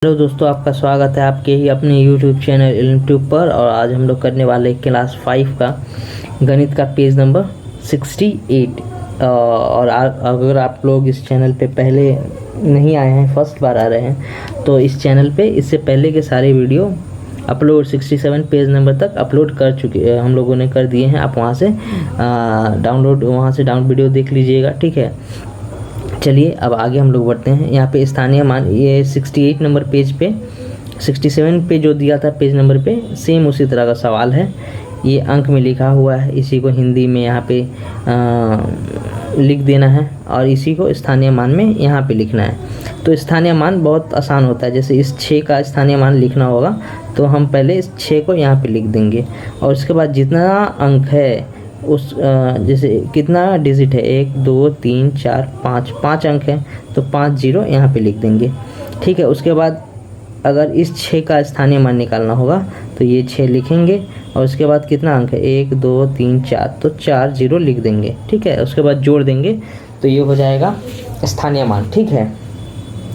Hello दोस्तों, आपका स्वागत है आपके ही अपने YouTube चैनल इल्मट्यूब पर। और आज हम लोग करने वाले क्लास 5 का गणित का पेज नंबर 68। और अगर आप लोग इस चैनल पे पहले नहीं आए हैं, फर्स्ट बार आ रहे हैं, तो इस चैनल पे इससे पहले के सारे वीडियो अपलोड 67 पेज नंबर तक अपलोड कर चुके हम लोगों ने कर दिए हैं। आप वहाँ से डाउन वीडियो देख लीजिएगा, ठीक है। चलिए अब आगे हम लोग बढ़ते हैं। यहाँ पे स्थानीय मान, ये 68 नंबर पेज पे 67 पे जो दिया था पेज नंबर पे, सेम उसी तरह का सवाल है। ये अंक में लिखा हुआ है, इसी को हिंदी में यहाँ पे लिख देना है और इसी को स्थानीय मान में यहाँ पे लिखना है। तो स्थानीय मान बहुत आसान होता है। जैसे इस 6 का स्थानीय मान लिखना होगा तो हम पहले इस 6 को यहाँ पे लिख देंगे और उसके बाद जितना अंक है उस जैसे कितना डिजिट है, 1 2 3 4 5 अंक है तो 5 0 यहाँ पे लिख देंगे, ठीक है। उसके बाद अगर इस 6 का स्थानीय मान निकालना होगा तो ये 6 लिखेंगे और उसके बाद कितना अंक है, 1 2 3 4, तो 4 0 लिख देंगे, ठीक है। उसके बाद जोड़ देंगे तो ये हो जाएगा स्थानीय मान, ठीक है।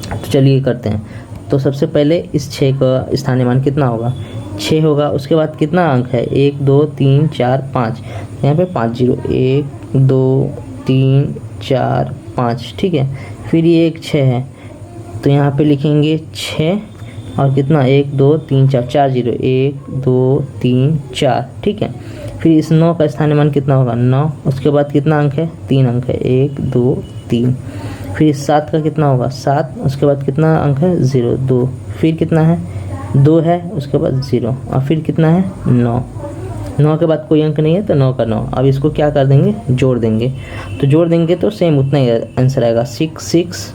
तो चलिए करते हैं। तो सबसे पहले इस 6 का स्थानीय मान कितना होगा, 6 होगा। उसके बाद कितना अंक है, 1 2 3 4 5, यहाँ पे 5 0, 1 2 3 4 5, ठीक है। फिर ये एक 6 है तो यहाँ पे लिखेंगे 6 और कितना 1 2 3 4, 4 0, 1 2 3 4, ठीक है। फिर इस 9 का स्थानीय मान कितना होगा, 9। उसके बाद कितना अंक है, 3 अंक है, 1 2 3। फिर इस 7 का कितना होगा, 7। उसके बाद कितना अंक है, 0 2। फिर कितना है, 2 है, उसके बाद 0 और फिर कितना है, 9। 9 के बाद कोई अंक नहीं है तो 9 का 9। अब इसको क्या कर देंगे, जोड़ देंगे। तो जोड़ देंगे तो सेम उतना ही आंसर आएगा, 6 6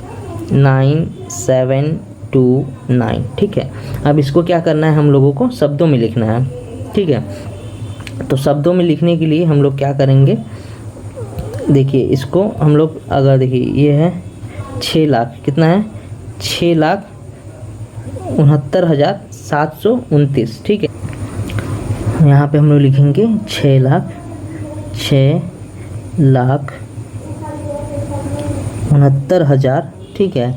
9 7 2 9, ठीक है। अब इसको क्या करना है, हम लोगों को शब्दों में लिखना है, ठीक है। तो शब्दों में लिखने के लिए हम लोग क्या करेंगे, देखिए इसको हम लोग अगर देखिए ये है 6 लाख, कितना है, 6,69,729, ठीक है। यहाँ पे हम लोग लिखेंगे 6 लाख 6,69,000, ठीक है,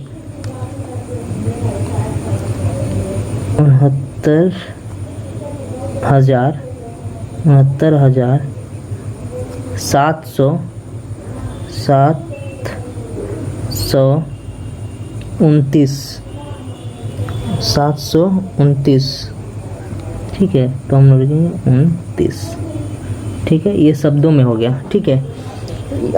729, ठीक है। तो हम लोग लिखेंगे 29, ठीक है। ये शब्दों में हो गया, ठीक है।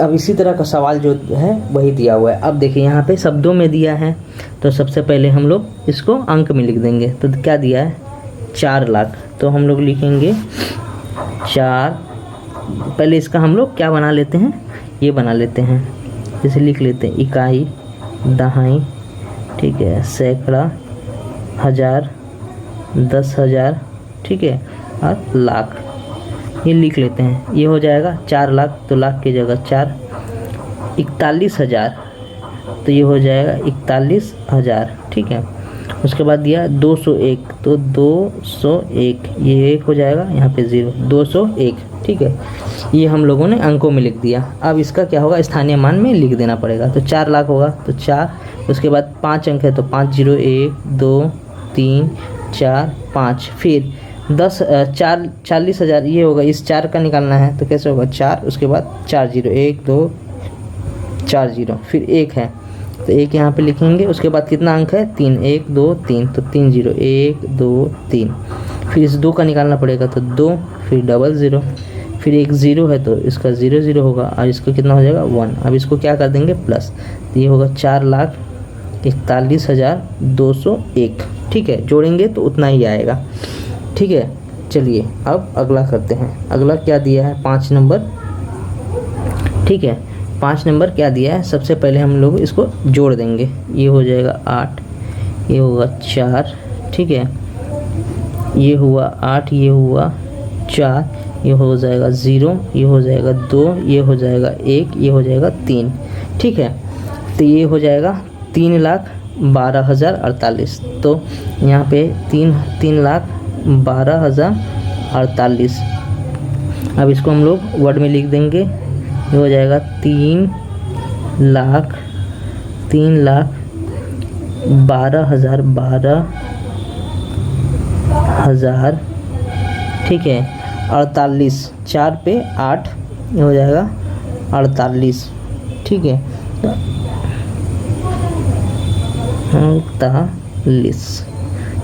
अब इसी तरह का सवाल जो है वही दिया हुआ है। अब देखिए यहाँ पे शब्दों में दिया है तो सबसे पहले हम लोग इसको अंक में लिख देंगे। तो क्या दिया है, 4 लाख, तो हम लोग लिखेंगे 4। पहले इसका हम लोग क्या बना लेते हैं, ये बना लेते हैं, जैसे लिख लेते हैं इकाई, दहाई, ठीक है, सैकड़ा, हज़ार, 10,000, ठीक है, और लाख, ये लिख लेते हैं। ये हो जाएगा 4 लाख, तो लाख की जगह 4। 41,000, तो ये हो जाएगा 41,000, ठीक है। उसके बाद दिया 201, तो 201, ये 1 हो जाएगा, यहाँ पे 0, 201, ठीक है। ये हम लोगों ने अंकों में लिख दिया। अब इसका क्या होगा, स्थानीय मान में लिख देना पड़ेगा। तो 4 लाख होगा तो 4, उसके बाद 5 अंक है तो 5 0, 1 2 3 4 5। फिर 40,000, ये होगा, इस 4 का निकालना है तो कैसे होगा, 4, उसके बाद 4 0, 1 2 4 0, फिर 1 है तो 1 यहाँ पे लिखेंगे। उसके बाद कितना अंक है, 3, 1 2 3, तो 3 0, 1 2 3। फिर इस 2 का निकालना पड़ेगा तो 2, फिर डबल 0, फिर एक 0 है तो इसका 0 0 होगा और इसका कितना हो जाएगा, 1। अब इसको क्या कर देंगे, प्लस, तो ये होगा 4,41,201, ठीक है। जोड़ेंगे तो उतना ही आएगा, ठीक है। चलिए अब अगला करते हैं। अगला क्या दिया है, 5 नंबर, ठीक है। 5 नंबर क्या दिया है, सबसे पहले हम लोग इसको जोड़ देंगे। ये हो जाएगा 8, ये होगा 4, ठीक है, ये हुआ 8, ये हुआ 4, ये हो जाएगा 0, ये हो जाएगा 2, ये हो जाएगा 1, ये हो जाएगा 3, ठीक है। तो ये हो जाएगा 3,12,048। तो यहाँ पे 3,12,048। अब इसको हम लोग वर्ड में लिख देंगे। ये हो जाएगा 3 लाख 12,000 ठीक है। 48 4 पे 8 ये हो जाएगा 48 ठीक है। 48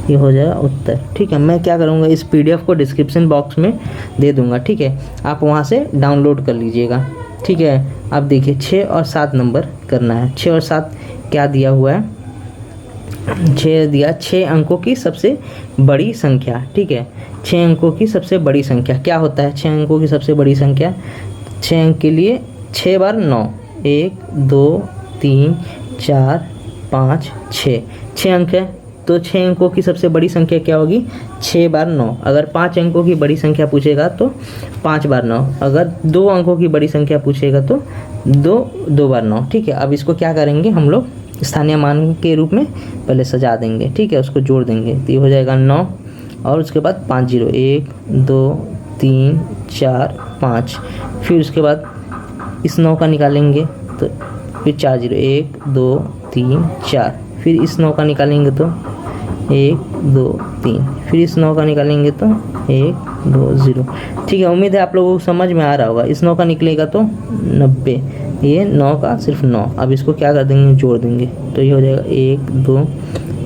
ये हो जाएगा उत्तर ठीक है। मैं क्या करूँगा इस PDF को डिस्क्रिप्शन बॉक्स में दे दूँगा ठीक है, आप वहाँ से डाउनलोड कर लीजिएगा ठीक है। अब देखिए 6 और 7 नंबर करना है। 6 और 7 क्या दिया हुआ है, 6 दिया 6 अंकों की सबसे बड़ी संख्या ठीक है। 6 अंकों की सबसे बड़ी संख्या क्या होता है, 6 अंकों की सबसे बड़ी संख्या 6 अंक के लिए 6 बार 9 1 2 3 4 5 6 अंक है, तो 6 अंकों की सबसे बड़ी संख्या क्या होगी 6 बार 9। अगर 5 अंकों की बड़ी संख्या पूछेगा तो 5 बार 9, अगर 2 अंकों की बड़ी संख्या पूछेगा तो 2 बार 9 ठीक है। अब इसको क्या करेंगे हम लोग स्थानीय मान के रूप में पहले सजा देंगे ठीक है, उसको जोड़ देंगे तो ये हो जाएगा 9 और उसके बाद 5 0 1 2 3 4 5, फिर उसके बाद इस 9 का निकालेंगे तो फिर 4 0 1 2 3 4, फिर इस 9 का निकालेंगे तो 1 2 3, फिर इस 9 का निकालेंगे तो 1 2 0 ठीक है। उम्मीद है आप लोगों को समझ में आ रहा होगा। इस 9 का निकलेगा तो 90, ये 9 का सिर्फ 9। अब इसको क्या कर देंगे जोड़ देंगे तो ये हो जाएगा 1 2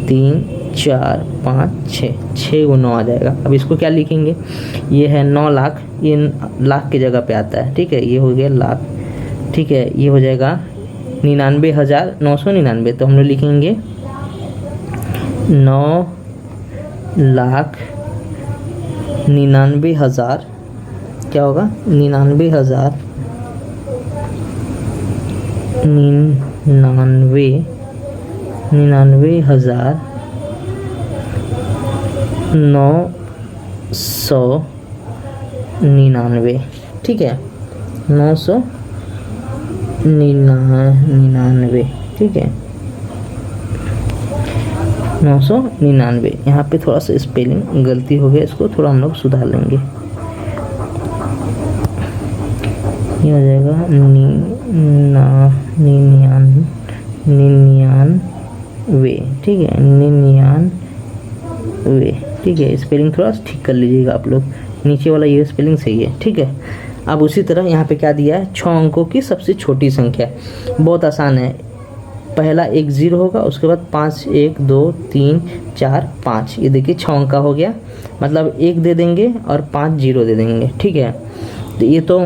3 4 5 6 को 9 आ जाएगा। अब इसको क्या लिखेंगे, ये है 9 लाख, ये लाख की जगह पे आता है ठीक है, ये हो गया लाख ठीक है। ये हो जाएगा 99,999, तो हम लोग लिखेंगे 9,99,000 क्या होगा 99,000 999 ठीक है, 999 ठीक है 999। यहाँ पे थोड़ा सा स्पेलिंग गलती हो गया, इसको थोड़ा हम लोग सुधार लेंगे। ये हो जाएगा 99 ठीक है 99 ठीक है। स्पेलिंग थोड़ा ठीक कर लीजिएगा आप लोग, नीचे वाला ये स्पेलिंग सही है ठीक है। अब उसी तरह यहाँ पे क्या दिया है 6 अंकों की सबसे छोटी संख्या, बहुत आसान है। पहला एक 0 होगा, उसके बाद 5 1 2 3 4 5, ये देखिए 6 अंक का हो गया, मतलब 1 दे देंगे और 5 0 दे देंगे ठीक है। तो ये तो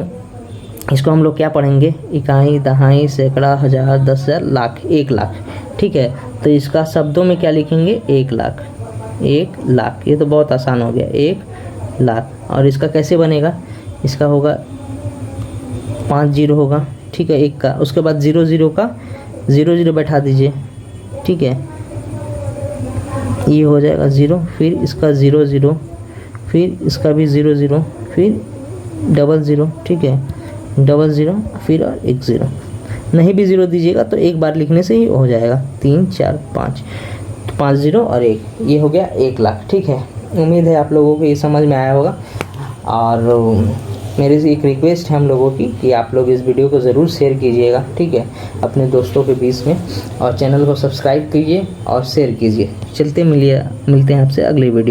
इसको हम लोग क्या पढ़ेंगे, इकाई दहाई सैकड़ा हज़ार 10,000 लाख 1 लाख ठीक है। तो इसका शब्दों में क्या लिखेंगे 1 लाख 1 लाख, ये तो बहुत आसान हो गया 1 लाख। और इसका कैसे बनेगा, इसका होगा 5 0 होगा ठीक है 1 का, उसके बाद 0 0 का 0 0 बैठा दीजिए ठीक है, ये हो जाएगा 0, फिर इसका 0 0, फिर इसका भी 0 0, फिर 0 0 ठीक है 0 0, फिर और 1 0, नहीं भी 0 दीजिएगा तो एक बार लिखने से ही हो जाएगा 3 4 5, तो 5 0 और 1, ये हो गया 1 लाख ठीक है। उम्मीद है आप लोगों को ये समझ में आया होगा। और मेरी से एक रिक्वेस्ट है हम लोगों की कि आप लोग इस वीडियो को ज़रूर शेयर कीजिएगा ठीक है अपने दोस्तों के बीच में, और चैनल को सब्सक्राइब कीजिए और शेयर कीजिए। चलते मिलते हैं आपसे अगली वीडियो।